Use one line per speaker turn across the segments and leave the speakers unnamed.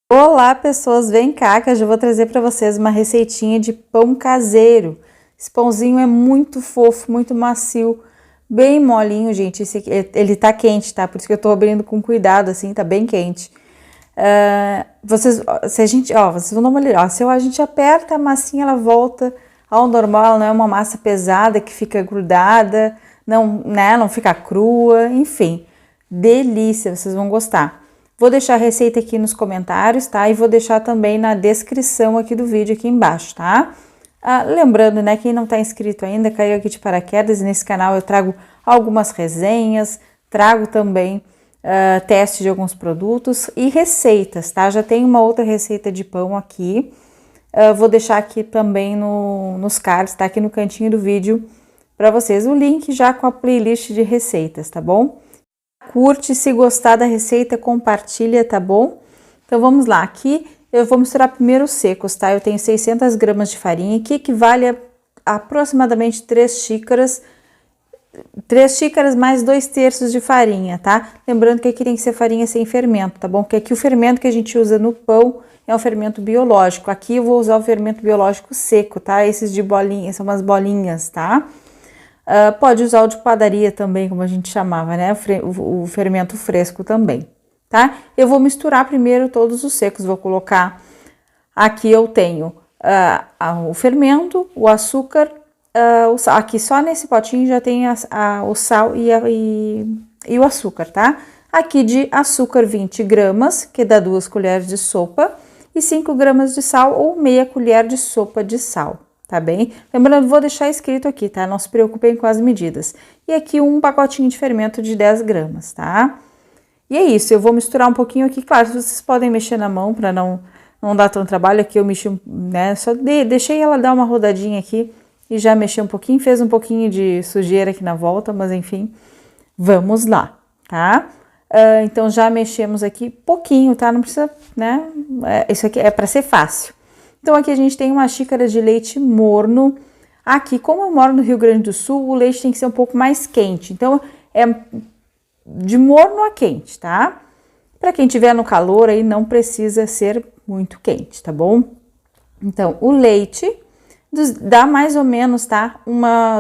Olá, pessoas, vem cá que eu já vou trazer para vocês uma receitinha de pão caseiro. Esse pãozinho é muito fofo, muito macio, bem molinho, gente. Ele tá quente, tá? Por isso que eu tô abrindo com cuidado, assim, tá bem quente. Vocês vão dar uma olhada, ó, se a gente aperta a massinha, ela volta ao normal, ela não é uma massa pesada que fica grudada, não, né, não fica crua, enfim. Delícia, vocês vão gostar. Vou deixar a receita aqui nos comentários, tá? E vou deixar também na descrição aqui do vídeo aqui embaixo, tá? Lembrando, né, quem não tá inscrito ainda, caiu aqui de paraquedas, e nesse canal eu trago algumas resenhas, trago também testes de alguns produtos e receitas, tá? Já tem uma outra receita de pão aqui, vou deixar aqui também nos cards, tá? Aqui no cantinho do vídeo para vocês, o link já com a playlist de receitas, tá bom? Curte, se gostar da receita, compartilha, tá bom? Então vamos lá, aqui eu vou misturar primeiro os secos, tá? Eu tenho 600 gramas de farinha, que equivale a aproximadamente 3 xícaras mais 2/3 de farinha, tá? Lembrando que aqui tem que ser farinha sem fermento, tá bom? Porque aqui o fermento que a gente usa no pão é um fermento biológico. Aqui eu vou usar o fermento biológico seco, tá? Esses de bolinhas, são umas bolinhas, tá? Pode usar o de padaria também, como a gente chamava, né? O fermento fresco também, tá? Eu vou misturar primeiro todos os secos, vou colocar, aqui eu tenho o fermento, o açúcar, o sal. Aqui só nesse potinho já tem o sal e o açúcar, tá? Aqui de açúcar 20 gramas, que dá 2 colheres de sopa, e 5 gramas de sal ou meia colher de sopa de sal. Tá bem? Lembrando, vou deixar escrito aqui, tá? Não se preocupem com as medidas. E aqui um pacotinho de fermento de 10 gramas, tá? E é isso, eu vou misturar um pouquinho aqui. Claro, vocês podem mexer na mão para não dar tanto trabalho. Aqui eu mexi, né? Só deixei ela dar uma rodadinha aqui e já mexi um pouquinho. Fez um pouquinho de sujeira aqui na volta, mas enfim, vamos lá, tá? Então já mexemos aqui pouquinho, tá? Não precisa, né? Isso aqui é para ser fácil. Então aqui a gente tem uma xícara de leite morno. Aqui, como eu moro no Rio Grande do Sul, o leite tem que ser um pouco mais quente. Então é de morno a quente, tá? Para quem tiver no calor aí não precisa ser muito quente, tá bom? Então o leite dá mais ou menos, tá?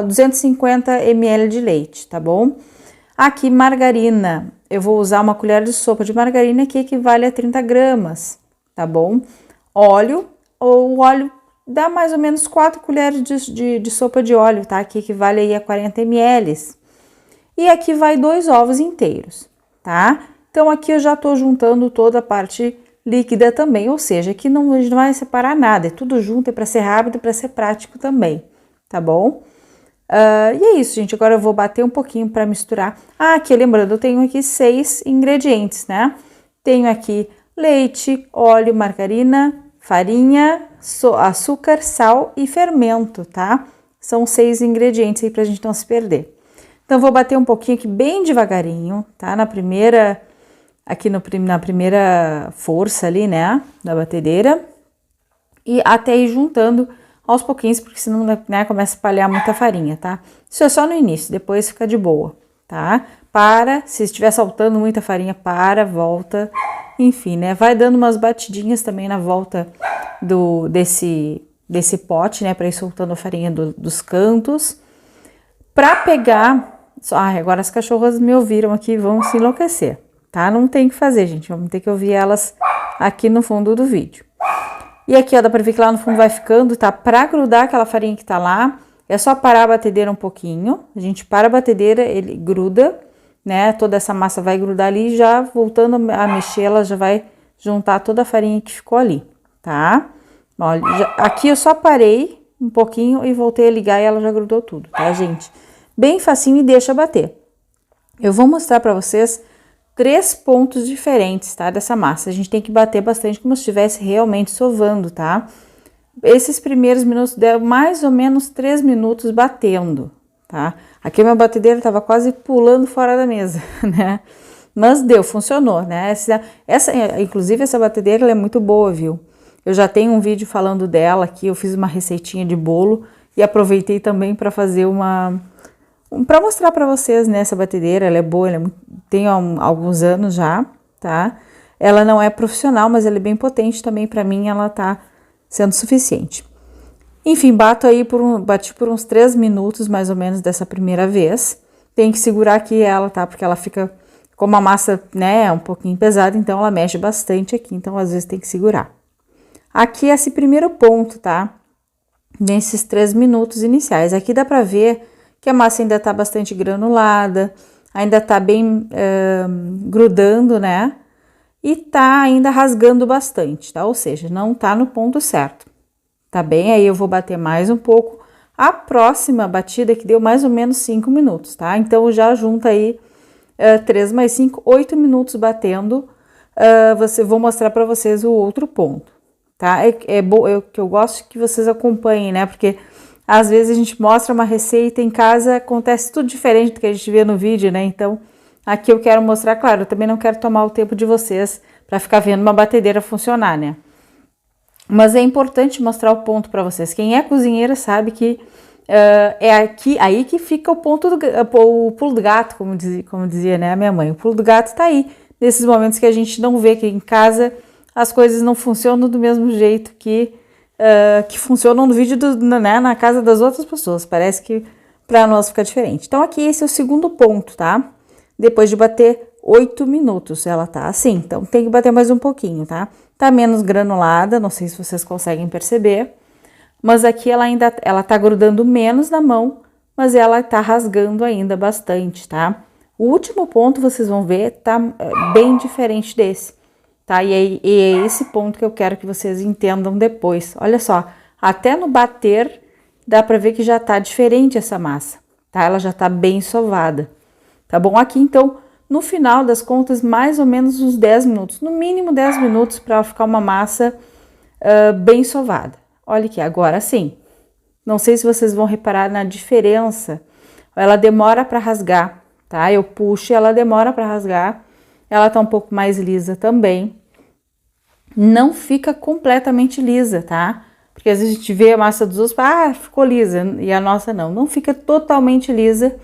250 ml de leite, tá bom? Aqui margarina, eu vou usar uma colher de sopa de margarina que equivale a 30 gramas, tá bom? Óleo, o óleo dá mais ou menos 4 colheres de sopa de óleo, tá? Que equivale aí a 40 ml. E aqui vai 2 ovos inteiros, tá? Então aqui eu já tô juntando toda a parte líquida também, ou seja, aqui a gente não vai separar nada, é tudo junto, é para ser rápido, para ser prático também, tá bom? E é isso, gente, agora eu vou bater um pouquinho para misturar. Aqui lembrando, eu tenho aqui 6 ingredientes, né? Tenho aqui leite, óleo, margarina, farinha, açúcar, sal e fermento, tá? São 6 ingredientes aí pra gente não se perder. Então, vou bater um pouquinho aqui bem devagarinho, tá? Na primeira força ali, né? Da batedeira. E até ir juntando aos pouquinhos, porque senão, né, começa a espalhar muita farinha, tá? Isso é só no início, depois fica de boa, tá? Se estiver saltando muita farinha, volta. Enfim, né? Vai dando umas batidinhas também na volta desse pote, né? Para ir soltando a farinha dos cantos. Para pegar... agora as cachorras me ouviram aqui e vão se enlouquecer, tá? Não tem o que fazer, gente. Vamos ter que ouvir elas aqui no fundo do vídeo. E aqui, ó, dá pra ver que lá no fundo vai ficando, tá? Pra grudar aquela farinha que tá lá, é só parar a batedeira um pouquinho. A gente para a batedeira, ele gruda, né? Toda essa massa vai grudar ali, já voltando a mexer, ela já vai juntar toda a farinha que ficou ali, tá? Olha, aqui eu só parei um pouquinho e voltei a ligar e ela já grudou tudo, tá, gente? Bem facinho e deixa bater. Eu vou mostrar pra vocês 3 pontos diferentes, tá? Dessa massa. A gente tem que bater bastante como se estivesse realmente sovando, tá? Esses primeiros minutos deu mais ou menos 3 minutos batendo, tá? Aqui a minha batedeira tava quase pulando fora da mesa, né? Mas funcionou, né? Inclusive essa batedeira ela é muito boa, viu? Eu já tenho um vídeo falando dela aqui, eu fiz uma receitinha de bolo e aproveitei também para fazer para mostrar para vocês, né? Essa batedeira, ela é boa, tem alguns anos já, tá? Ela não é profissional, mas ela é bem potente também, para mim ela tá sendo suficiente. Enfim, bati por uns 3 minutos mais ou menos dessa primeira vez. Tem que segurar aqui ela, tá? Porque ela fica, como a massa, né, é um pouquinho pesada, então ela mexe bastante aqui, então às vezes tem que segurar. Aqui é esse primeiro ponto, tá? Nesses 3 minutos iniciais. Aqui dá pra ver que a massa ainda tá bastante granulada, ainda tá bem grudando, né? E tá ainda rasgando bastante, tá? Ou seja, não tá no ponto certo, tá bem? Aí eu vou bater mais um pouco. A próxima batida que deu mais ou menos 5 minutos, tá? Então já junta aí 3 mais 5, 8 minutos batendo. Vou mostrar pra vocês o outro ponto, tá? Que eu gosto que vocês acompanhem, né? Porque às vezes a gente mostra uma receita em casa, acontece tudo diferente do que a gente vê no vídeo, né? Então, aqui eu quero mostrar, claro, eu também não quero tomar o tempo de vocês para ficar vendo uma batedeira funcionar, né? Mas é importante mostrar o ponto para vocês. Quem é cozinheira sabe que aí que fica o ponto o pulo do gato, como dizia, né, a minha mãe. O pulo do gato tá aí, nesses momentos que a gente não vê, que em casa as coisas não funcionam do mesmo jeito que funcionam no vídeo, né, na casa das outras pessoas. Parece que para nós fica diferente. Então aqui esse é o segundo ponto, tá? Depois de bater 8 minutos, ela tá assim. Então tem que bater mais um pouquinho, tá? Tá menos granulada, não sei se vocês conseguem perceber. Mas aqui ela tá grudando menos na mão, mas ela tá rasgando ainda bastante, tá? O último ponto, vocês vão ver, tá bem diferente desse, tá? E é esse ponto que eu quero que vocês entendam depois. Olha só, até no bater, dá pra ver que já tá diferente essa massa, tá? Ela já tá bem sovada, tá bom? Aqui, então, no final das contas, mais ou menos uns 10 minutos, no mínimo 10 minutos para ela ficar uma massa bem sovada. Olha aqui, agora sim. Não sei se vocês vão reparar na diferença. Ela demora para rasgar, tá? Eu puxo e ela demora para rasgar. Ela tá um pouco mais lisa também. Não fica completamente lisa, tá? Porque às vezes a gente vê a massa dos outros, ficou lisa. E a nossa não. Não fica totalmente lisa,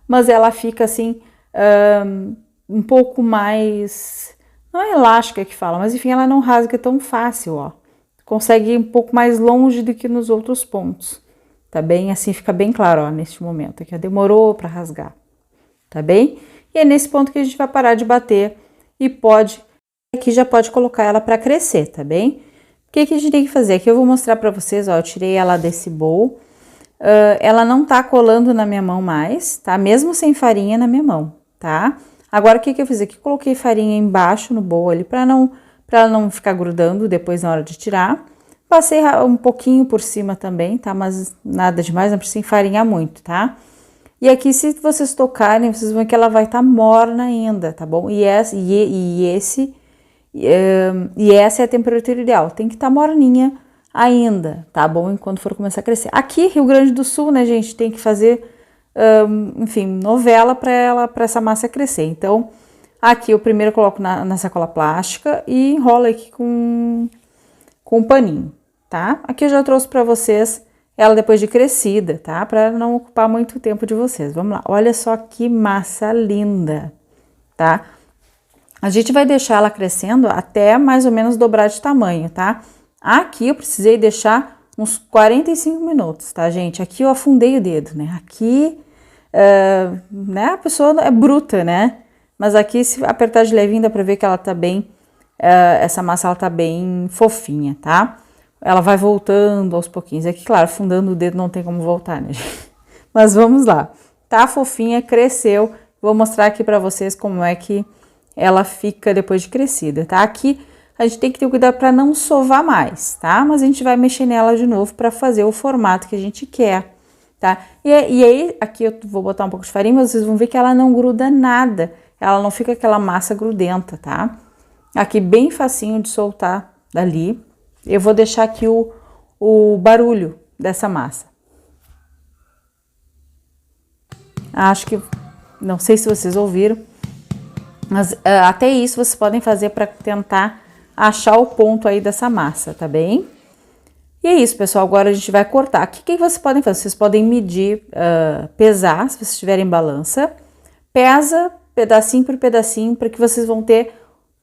mas ela fica assim, um pouco mais... Não é elástica que fala, mas enfim, ela não rasga tão fácil, ó. Consegue ir um pouco mais longe do que nos outros pontos, tá bem? Assim fica bem claro, ó, neste momento aqui, ó, demorou para rasgar, tá bem? E é nesse ponto que a gente vai parar de bater e aqui já pode colocar ela para crescer, tá bem? O que a gente tem que fazer? Aqui eu vou mostrar para vocês, ó, eu tirei ela desse bowl, ela não tá colando na minha mão mais, tá? Mesmo sem farinha na minha mão, tá? Agora o que eu fiz aqui? Coloquei farinha embaixo no bowl ali para ela não ficar grudando depois na hora de tirar. Passei um pouquinho por cima também, tá? Mas nada demais, não precisa enfarinhar muito, tá? E aqui, se vocês tocarem, vocês vão ver que ela vai estar morna ainda, tá bom? E essa é a temperatura ideal. Tem que estar morninha ainda, tá bom? Enquanto for começar a crescer. Aqui, Rio Grande do Sul, né, gente? Tem que fazer, enfim, novela para essa massa crescer. Então... Aqui eu primeiro coloco na sacola plástica e enrolo aqui com um paninho, tá? Aqui eu já trouxe pra vocês ela depois de crescida, tá? Pra não ocupar muito tempo de vocês. Vamos lá, olha só que massa linda, tá? A gente vai deixar ela crescendo até mais ou menos dobrar de tamanho, tá? Aqui eu precisei deixar uns 45 minutos, tá, gente? Aqui eu afundei o dedo, né? Aqui, né, a pessoa é bruta, né? Mas aqui, se apertar de levinho, dá pra ver que ela tá bem, essa massa ela tá bem fofinha, tá? Ela vai voltando aos pouquinhos. Aqui, claro, afundando o dedo não tem como voltar, né, gente? Mas vamos lá. Tá fofinha, cresceu. Vou mostrar aqui pra vocês como é que ela fica depois de crescida, tá? Aqui, a gente tem que ter cuidado pra não sovar mais, tá? Mas a gente vai mexer nela de novo pra fazer o formato que a gente quer, tá? E aí, aqui eu vou botar um pouco de farinha, mas vocês vão ver que ela não gruda nada. Ela não fica aquela massa grudenta, tá? Aqui bem facinho de soltar dali. Eu vou deixar aqui o barulho dessa massa. Acho que, não sei se vocês ouviram, mas até isso vocês podem fazer para tentar achar o ponto aí dessa massa, tá bem? E é isso, pessoal, agora a gente vai cortar. Aqui, o que vocês podem fazer? Vocês podem medir, pesar, se vocês tiverem balança. Pesa pedacinho por pedacinho, para que vocês vão ter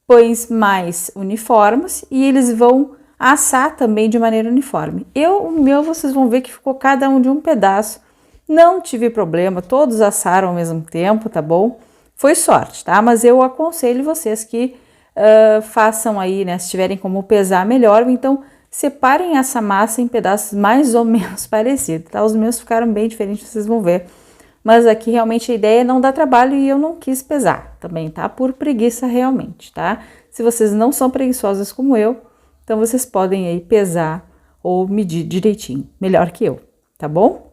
pães mais uniformes e eles vão assar também de maneira uniforme. O meu, vocês vão ver que ficou cada um de um pedaço. Não tive problema, todos assaram ao mesmo tempo, tá bom? Foi sorte, tá? Mas eu aconselho vocês que façam aí, né? Se tiverem como pesar melhor, então separem essa massa em pedaços mais ou menos parecidos, tá? Os meus ficaram bem diferentes, vocês vão ver. Mas aqui realmente a ideia é não dar trabalho e eu não quis pesar também, tá? Por preguiça realmente, tá? Se vocês não são preguiçosas como eu, então vocês podem aí pesar ou medir direitinho, melhor que eu, tá bom?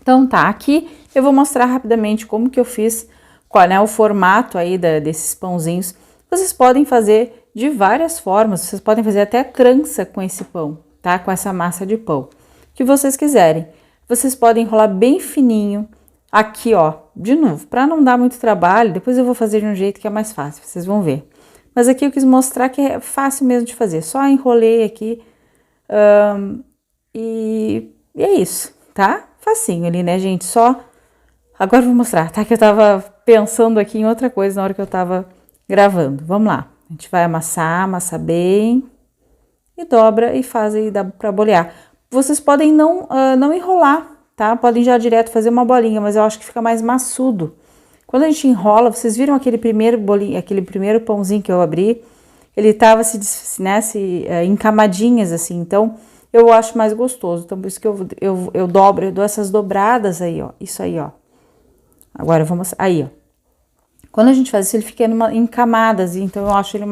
Então tá, aqui eu vou mostrar rapidamente como que eu fiz, qual é o formato aí desses pãozinhos. Vocês podem fazer de várias formas, vocês podem fazer até trança com esse pão, tá? Com essa massa de pão, que vocês quiserem. Vocês podem enrolar bem fininho, aqui ó, de novo, para não dar muito trabalho, depois eu vou fazer de um jeito que é mais fácil, vocês vão ver. Mas aqui eu quis mostrar que é fácil mesmo de fazer, só enrolei aqui e é isso, tá? Facinho ali, né, gente? Só, agora eu vou mostrar, tá? Que eu tava pensando aqui em outra coisa na hora que eu tava gravando. Vamos lá, a gente vai amassar bem e dobra e faz aí, dá pra bolear. Vocês podem não enrolar, tá? Podem já direto fazer uma bolinha, mas eu acho que fica mais maçudo. Quando a gente enrola, vocês viram aquele primeiro bolinho, aquele primeiro pãozinho que eu abri? Ele tava em camadinhas assim, então eu acho mais gostoso. Então por isso que eu dobro, eu dou essas dobradas aí, ó. Isso aí, ó. Agora eu vou mostrar, aí, ó. Quando a gente faz isso, ele fica em camadas, então eu acho ele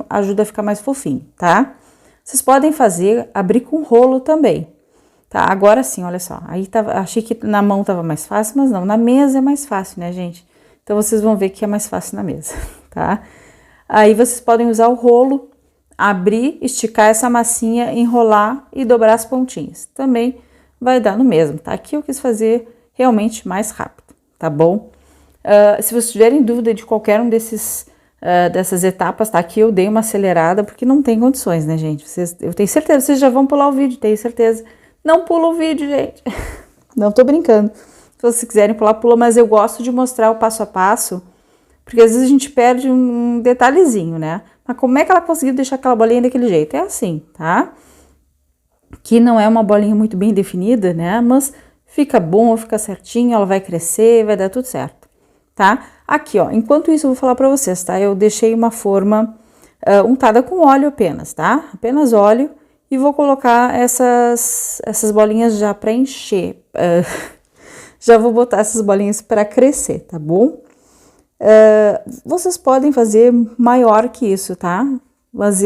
ajuda a ficar mais fofinho, tá? Vocês podem abrir com rolo também, tá? Agora sim, olha só, aí achei que na mão tava mais fácil, mas não, na mesa é mais fácil, né, gente? Então vocês vão ver que é mais fácil na mesa, tá? Aí vocês podem usar o rolo, abrir, esticar essa massinha, enrolar e dobrar as pontinhas. Também vai dar no mesmo, tá? Aqui eu quis fazer realmente mais rápido, tá bom? Se vocês tiverem dúvida de qualquer um dessas etapas, tá? Aqui eu dei uma acelerada porque não tem condições, né, gente? Eu tenho certeza, vocês já vão pular o vídeo, tenho certeza. Não pula o vídeo, gente. Não tô brincando. Se vocês quiserem pular, pula, mas eu gosto de mostrar o passo a passo, porque às vezes a gente perde um detalhezinho, né? Mas como é que ela conseguiu deixar aquela bolinha daquele jeito? É assim, tá? Que não é uma bolinha muito bem definida, né? Mas fica bom, fica certinho, ela vai crescer, vai dar tudo certo, tá? Aqui, ó, enquanto isso eu vou falar pra vocês, tá? Eu deixei uma forma untada com óleo apenas, tá? Apenas óleo. E vou colocar essas bolinhas já para encher. Já vou botar essas bolinhas para crescer, tá bom? Vocês podem fazer maior que isso, tá? Mas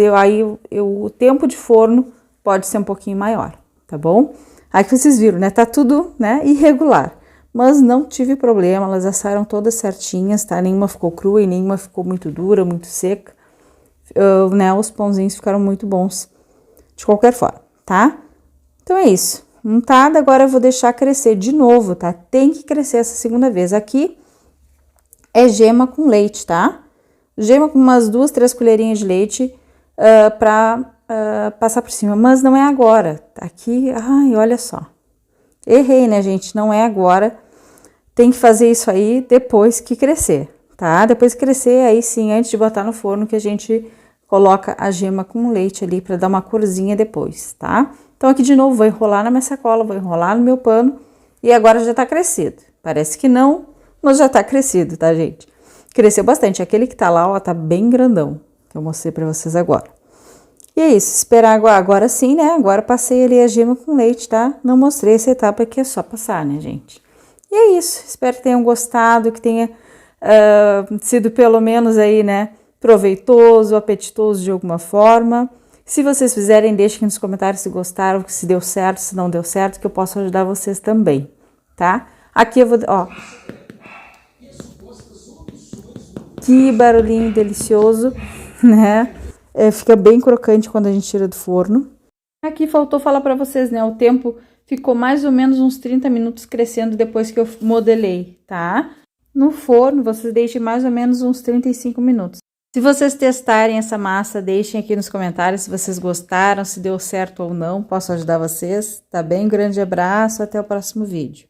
o tempo de forno pode ser um pouquinho maior, tá bom? Aí que vocês viram, né? Tá tudo, né, irregular. Mas não tive problema, elas assaram todas certinhas, tá? Nenhuma ficou crua e nenhuma ficou muito dura, muito seca. Né? Os pãozinhos ficaram muito bons. De qualquer forma, tá? Então é isso. Untada, agora eu vou deixar crescer de novo, tá? Tem que crescer essa segunda vez. Aqui é gema com leite, tá? Gema com umas 2, 3 colherinhas de leite pra passar por cima. Mas não é agora. Aqui, ai, olha só. Errei, né, gente? Não é agora. Tem que fazer isso aí depois que crescer, tá? Depois que crescer, aí sim, antes de botar no forno, que a gente coloca a gema com leite ali para dar uma corzinha depois, tá? Então aqui de novo vou enrolar na minha sacola, vou enrolar no meu pano e agora já tá crescido. Parece que não, mas já tá crescido, tá, gente? Cresceu bastante. Aquele que tá lá, ó, tá bem grandão, que eu mostrei para vocês agora. E é isso, esperar agora sim, né? Agora passei ali a gema com leite, tá? Não mostrei essa etapa aqui, é só passar, né, gente? E é isso, espero que tenham gostado, que tenha sido pelo menos aí, né, proveitoso, apetitoso de alguma forma. Se vocês fizerem, deixem aqui nos comentários se gostaram, se deu certo, se não deu certo, que eu posso ajudar vocês também, tá? Aqui eu vou, ó. Que barulhinho delicioso, né? Fica bem crocante quando a gente tira do forno. Aqui faltou falar pra vocês, né? O tempo ficou mais ou menos uns 30 minutos crescendo depois que eu modelei, tá? No forno, vocês deixem mais ou menos uns 35 minutos. Se vocês testarem essa massa, deixem aqui nos comentários se vocês gostaram, se deu certo ou não. Posso ajudar vocês, tá bem? Grande abraço, até o próximo vídeo.